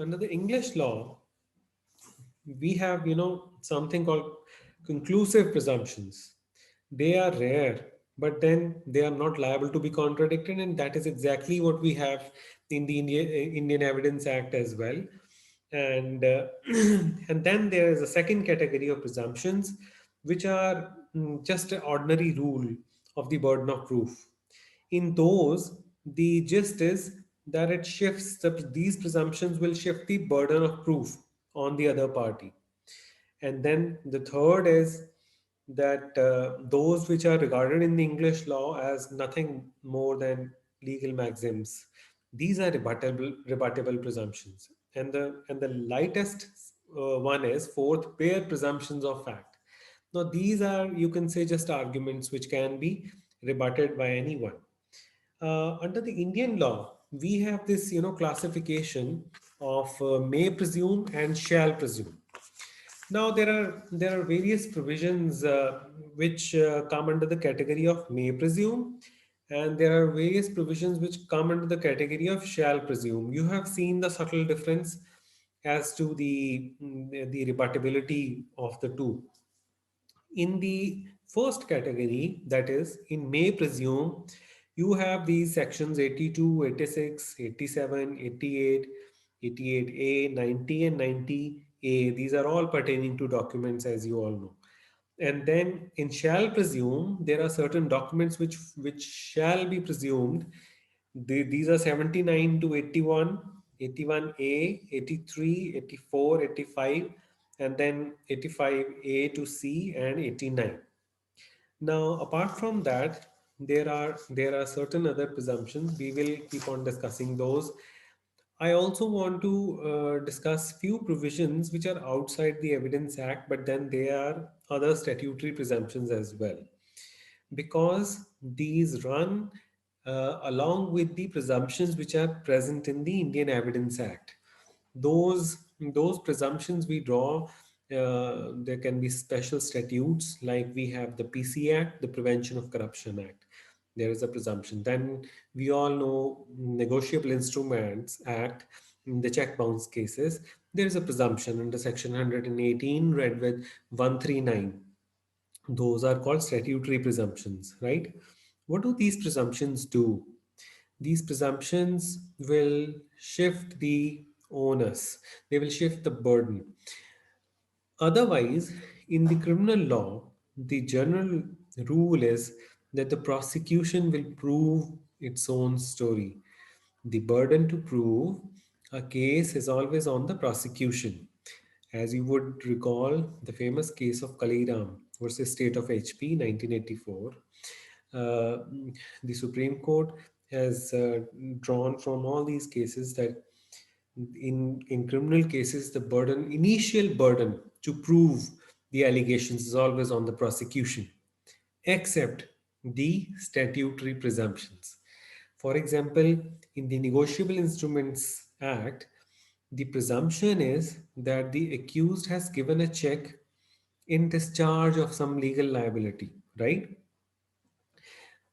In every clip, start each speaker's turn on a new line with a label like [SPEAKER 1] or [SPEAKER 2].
[SPEAKER 1] under the English law, we have, something called conclusive presumptions. They are rare, but then they are not liable to be contradicted, and that is exactly what we have in the Indian Evidence Act as well. And and then there is a second category of presumptions, which are just an ordinary rule of the burden of proof. In those, the gist is that these presumptions will shift the burden of proof on the other party. And then the third is that those which are regarded in the English law as nothing more than legal maxims, these are rebuttable presumptions. And the lightest one is fourth, bare presumptions of fact. Now these are, you can say, just arguments which can be rebutted by anyone. Under the Indian law, we have this, classification of may presume and shall presume. Now there are various provisions which come under the category of may presume, and there are various provisions which come under the category of shall presume. You have seen the subtle difference as to the rebuttability of the two. In the first category, that is in may presume, you have these sections 82, 86, 87, 88, 88A, 90 and 90A. These are all pertaining to documents, as you all know. And then in shall presume, there are certain documents which shall be presumed. These are 79 to 81, 81A, 83, 84, 85, and then 85A to C and 89. Now, apart from that, there are certain other presumptions. We will keep on discussing those. I also want to discuss few provisions which are outside the Evidence Act, but then there are other statutory presumptions as well, because these run along with the presumptions which are present in the Indian Evidence Act. Those presumptions we draw, there can be special statutes, like we have the PC Act, the Prevention of Corruption Act. There is a presumption. Then we all know Negotiable Instruments Act, in the check bounce cases, there is a presumption under Section 118, read with 139. Those are called statutory presumptions, right? What do these presumptions do? These presumptions will shift the onus, they will shift the burden. Otherwise, in the criminal law, the general rule is that the prosecution will prove its own story. The burden to prove a case is always on the prosecution. As you would recall, the famous case of Kaliram versus State of HP, 1984, uh, the Supreme Court has drawn from all these cases that in criminal cases, the initial burden to prove the allegations is always on the prosecution, except the statutory presumptions. For example, in the Negotiable Instruments Act, the presumption is that the accused has given a check in discharge of some legal liability, right?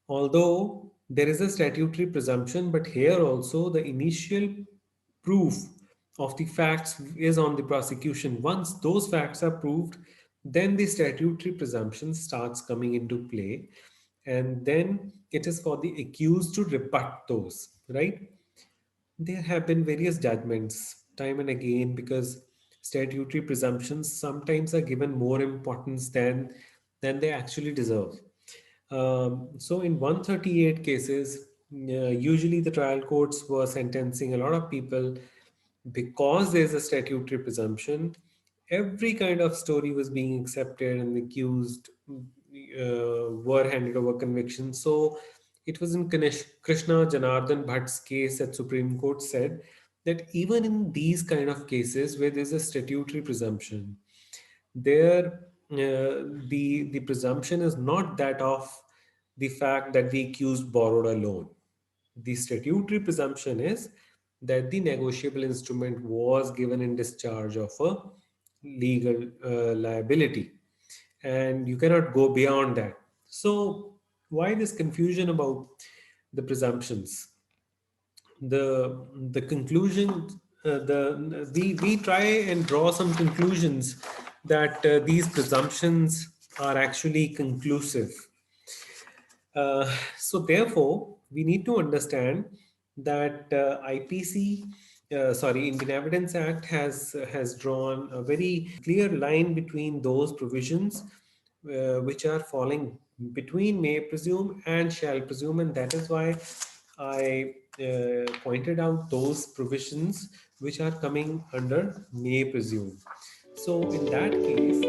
[SPEAKER 1] Although there is a statutory presumption, but here also the initial proof of the facts is on the prosecution. Once those facts are proved, then the statutory presumption starts coming into play, and then it is for the accused to rebut those, right? There have been various judgments time and again, because statutory presumptions sometimes are given more importance than they actually deserve. So in 138 cases, usually the trial courts were sentencing a lot of people because there's a statutory presumption. Every kind of story was being accepted, and the accused were handed over conviction. So it was in Krishna Janardhan Bhatt's case that Supreme Court said that even in these kind of cases where there's a statutory presumption, there the presumption is not that of the fact that the accused borrowed a loan. The statutory presumption is that the negotiable instrument was given in discharge of a legal liability, and you cannot go beyond that. So why this confusion about the presumptions? The conclusion we try and draw some conclusions that these presumptions are actually conclusive. So therefore, we need to understand that Indian Evidence Act has drawn a very clear line between those provisions which are falling between may presume and shall presume, and that is why I pointed out those provisions which are coming under may presume. So in that case,